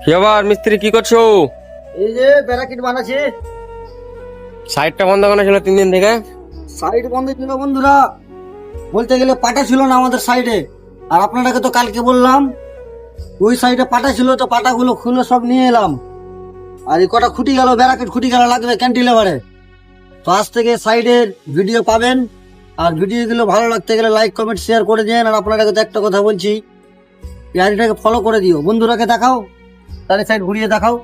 কি আবার মিস্ত্রি কি করছো? এই যে প্যারাকিট বানাচ্ছি। সাইডটা বন্ধ করা ছিল 3 দিন থেকে। সাইড বন্ধ ছিল বন্ধুরা, বলতে গেলে পাটা ছিল না আমাদের সাইডে। আর আপনাদেরকে তো কালকে বললাম ওই সাইডে পাটা ছিল, তো পাটাগুলো খুলে সব নিয়ে এলাম। আর এই কটা খুঁটি গেল, ব্যারাকেট খুঁটি গেল লাগবে ক্যান্টিলেভারে। তো আজ থেকে সাইডের ভিডিও পাবেন। আর ভিডিওগুলো ভালো লাগতে গেলে লাইক কমেন্ট শেয়ার করে দিন। আর আপনাদেরকে তো একটা কথা বলছি, এই আইডিটাকে ফলো করে দিও, বন্ধুরাকে দেখাও, তার সাইড ঘুরিয়ে দেখাও।